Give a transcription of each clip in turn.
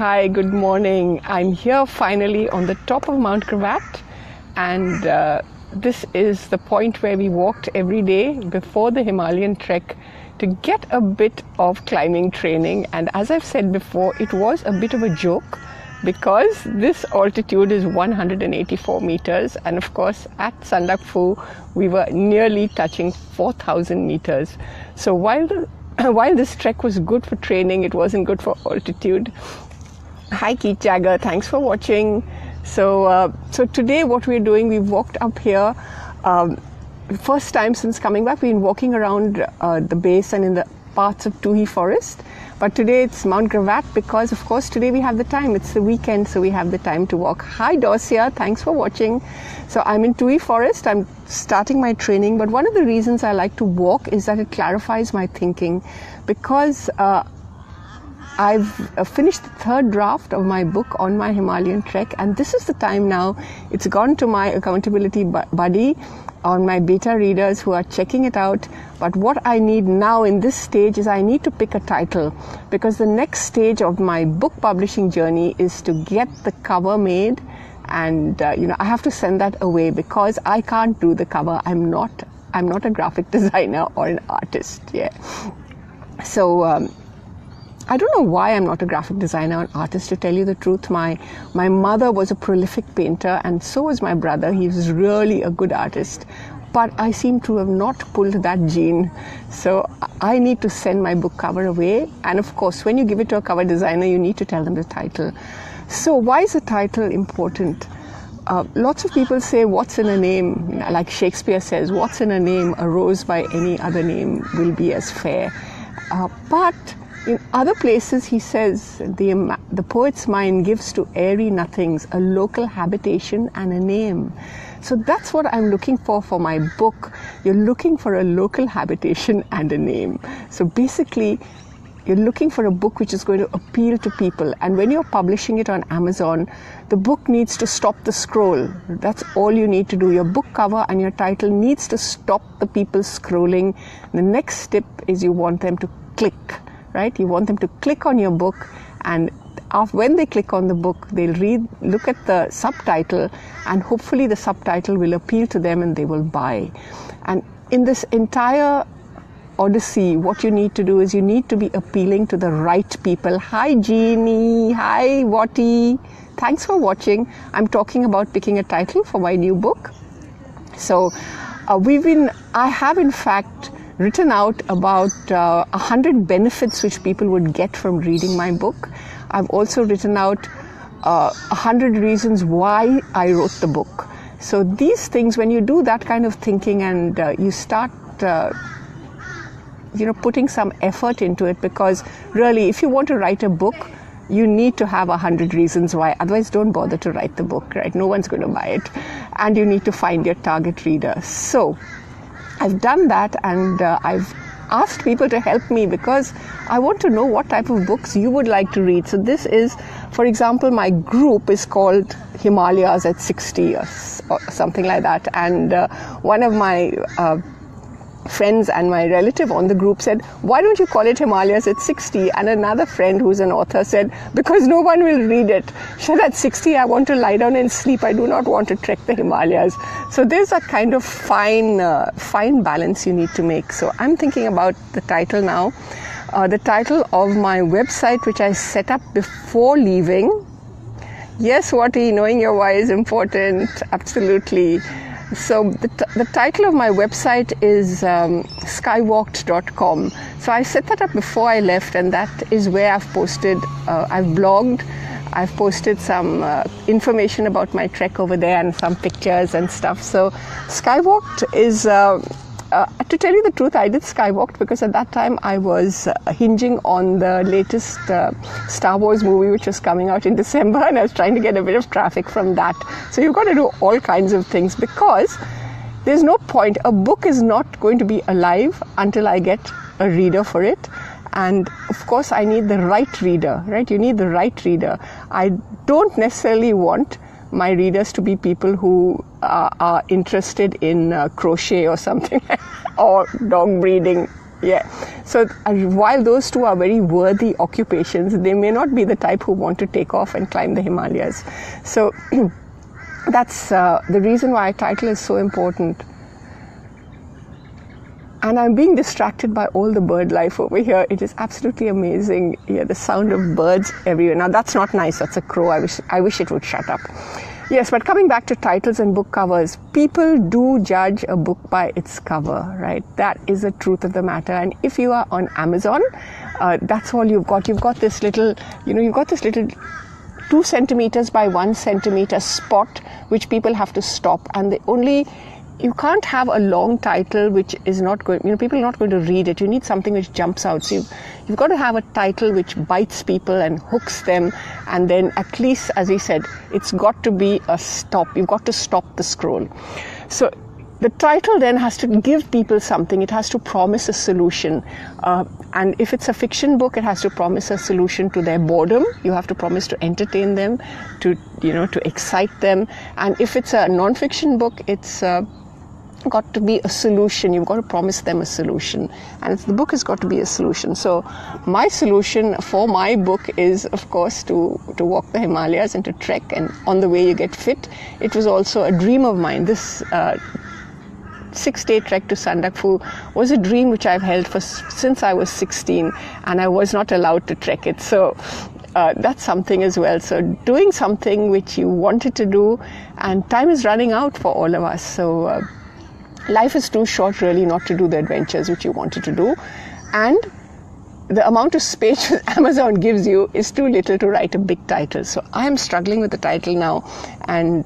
Hi, good morning. I'm here finally on the top of Mount Gravatt, and this is the point where we walked every day before the Himalayan trek to get a bit of climbing training. And as I've said before, it was a bit of a joke because this altitude is 184 meters, and of course at Sandakphu we were nearly touching 4,000 meters. So while this trek was good for training, it wasn't good for altitude. Hi Keith Jagger, thanks for watching. So today what we're doing, we've walked up here. First time since coming back, we've been walking around the base and in the parts of Tuhi Forest. But today it's Mount Gravatt because, of course, today we have the time. It's the weekend, so we have the time to walk. Hi Dorcia, thanks for watching. So I'm in Tuhi Forest. I'm starting my training. But one of the reasons I like to walk is that it clarifies my thinking, because I've finished the third draft of my book on my Himalayan trek, and this is the time now. It's gone to my accountability buddy on my beta readers who are checking it out. But what I need now in this stage is I need to pick a title, because the next stage of my book publishing journey is to get the cover made, and I have to send that away because I can't do the cover. I'm not a graphic designer or an artist. Yeah. So I don't know why I'm not a graphic designer or an artist, to tell you the truth. My mother was a prolific painter, and so was my brother. He was really a good artist. But I seem to have not pulled that gene. So I need to send my book cover away. And of course, when you give it to a cover designer, you need to tell them the title. So why is the title important? Lots of people say, what's in a name? Like Shakespeare says, what's in a name? A rose by any other name will be as fair. But in other places, he says, the poet's mind gives to airy nothings a local habitation and a name. So that's what I'm looking for my book. You're looking for a local habitation and a name. So basically, you're looking for a book which is going to appeal to people. And when you're publishing it on Amazon, the book needs to stop the scroll. That's all you need to do. Your book cover and your title needs to stop the people scrolling. The next step is you want them to click. Right? You want them to click on your book, and when they click on the book, they'll look at the subtitle, and hopefully the subtitle will appeal to them and they will buy. And in this entire odyssey, what you need to do is you need to be appealing to the right people. Hi Jeannie, hi Wati, thanks for watching. I'm talking about picking a title for my new book. So I have in fact written out about 100 benefits which people would get from reading my book. I've also written out 100 reasons why I wrote the book. So these things, when you do that kind of thinking and you start putting some effort into it, because really if you want to write a book, you need to have 100 reasons why. Otherwise, don't bother to write the book, right? No one's going to buy it. And you need to find your target reader. So I've done that, and I've asked people to help me because I want to know what type of books you would like to read. So this is, for example, my group is called Himalayas at 60 or something like that. And one of my friends and my relative on the group said, why don't you call it Himalayas at 60? And another friend who's an author said, because no one will read it. Shall at 60 I want to lie down and sleep. I do not want to trek the Himalayas. So there's a kind of fine balance you need to make. So I'm thinking about the title now. The title of my website, which I set up before leaving. Yes, Wati, knowing your why is important. Absolutely. So the title of my website is skywalked.com. So I set that up before I left, and that is where I've posted, I've blogged, I've posted some information about my trek over there and some pictures and stuff. So Skywalked is, to tell you the truth, I did Skywalked because at that time I was hinging on the latest Star Wars movie which was coming out in December, and I was trying to get a bit of traffic from that. So you've got to do all kinds of things, because there's no point. A book is not going to be alive until I get a reader for it. And of course I need the right reader, right? You need the right reader. I don't necessarily want my readers to be people who are interested in crochet or something, or dog breeding. Yeah. So while those two are very worthy occupations, they may not be the type who want to take off and climb the Himalayas. So that's the reason why title is so important. And I'm being distracted by all the bird life over here. It is absolutely amazing. Yeah, the sound of birds everywhere. Now that's not nice. That's a crow. I wish it would shut up. Yes, but coming back to titles and book covers, people do judge a book by its cover, right? That is the truth of the matter. And if you are on Amazon, that's all you've got. You've got this little, you've got this little 2 centimeters by 1 centimeter spot which people have to stop, and you can't have a long title which is not going, people are not going to read it. You need something which jumps out. So you've got to have a title which bites people and hooks them, and then at least, as he said, it's got to be a stop. You've got to stop the scroll. So the title then has to give people something. It has to promise a solution. And if it's a fiction book, it has to promise a solution to their boredom. You have to promise to entertain them, to excite them. And if it's a non-fiction book, it's got to be a solution. You've got to promise them a solution, and the book has got to be a solution. So my solution for my book is, of course, to walk the Himalayas and to trek, and on the way you get fit. It was also a dream of mine. This 6-day trek to Sandakphu was a dream which I've held since I was 16, and I was not allowed to trek it. So that's something as well. So doing something which you wanted to do, and time is running out for all of us. So life is too short really not to do the adventures which you wanted to do, and the amount of space Amazon gives you is too little to write a big title. So I am struggling with the title now, and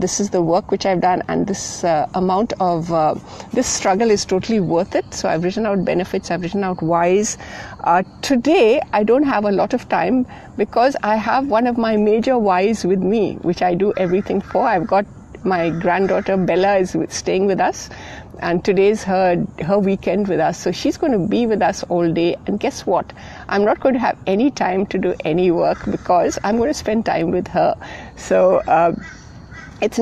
this is the work which I've done, and this amount of this struggle is totally worth it. So I've written out benefits, I've written out whys. Today I don't have a lot of time because I have one of my major whys with me, which I do everything for. I've got my granddaughter Bella is staying with us, and today's her weekend with us, so she's going to be with us all day. And guess what? I'm not going to have any time to do any work because I'm going to spend time with her. So it's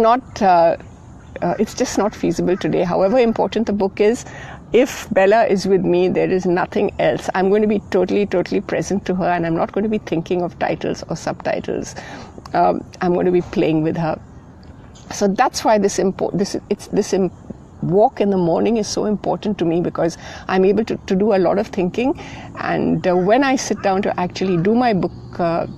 just not feasible today. However important the book is, if Bella is with me, there is nothing else. I'm going to be totally present to her, and I'm not going to be thinking of titles or subtitles. I'm going to be playing with her. So that's why this walk in the morning is so important to me, because I'm able to do a lot of thinking, and when I sit down to actually do my book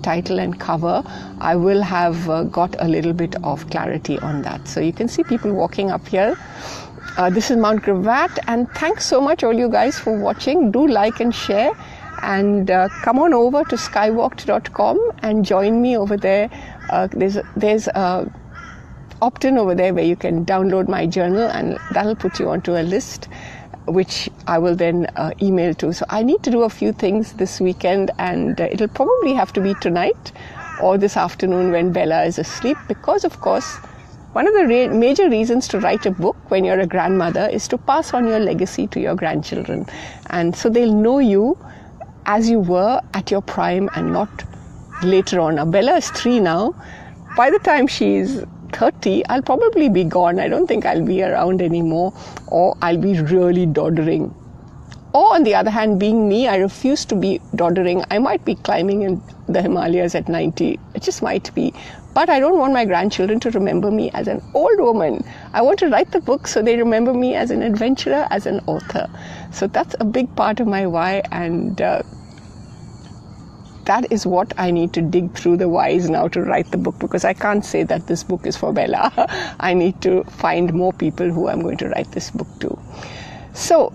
title and cover, I will have got a little bit of clarity on that. So you can see people walking up here. This is Mount Gravatt, and thanks so much all you guys for watching. Do like and share, and come on over to skywalked.com and join me over there. There's a opt-in over there where you can download my journal, and that'll put you onto a list which I will then email to. So I need to do a few things this weekend, and it'll probably have to be tonight or this afternoon when Bella is asleep, because of course one of the major reasons to write a book when you're a grandmother is to pass on your legacy to your grandchildren, and so they'll know you as you were at your prime and not later on. Now Bella is 3 now. By the time she's 30, I'll probably be gone. I don't think I'll be around anymore, or I'll be really doddering. Or on the other hand, being me, I refuse to be doddering. I might be climbing in the Himalayas at 90. It just might be. But I don't want my grandchildren to remember me as an old woman. I want to write the book so they remember me as an adventurer, as an author. So that's a big part of my why, and that is what I need to dig through the whys now to write the book, because I can't say that this book is for Bella. I need to find more people who I'm going to write this book to. So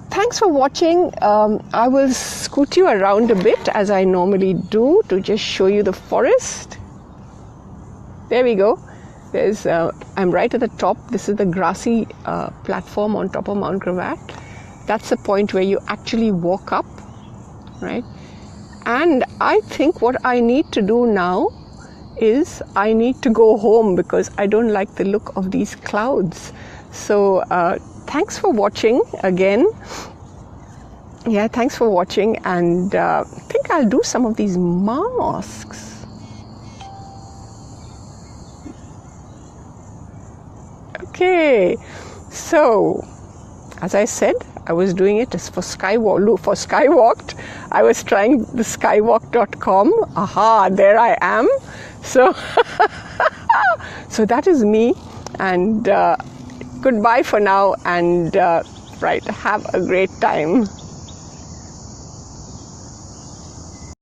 thanks for watching. I will scoot you around a bit as I normally do to just show you the forest. There we go. I'm right at the top. This is the grassy platform on top of Mount Gravatt. That's the point where you actually walk up, right? And I think what I need to do now is I need to go home, because I don't like the look of these clouds. So thanks for watching again. Yeah, thanks for watching, and I think I'll do some of these masks. Okay, so as I said, I was doing it for Skywalked. I was trying the skywalk.com. Aha, there I am. So, so that is me. And goodbye for now. And right, have a great time.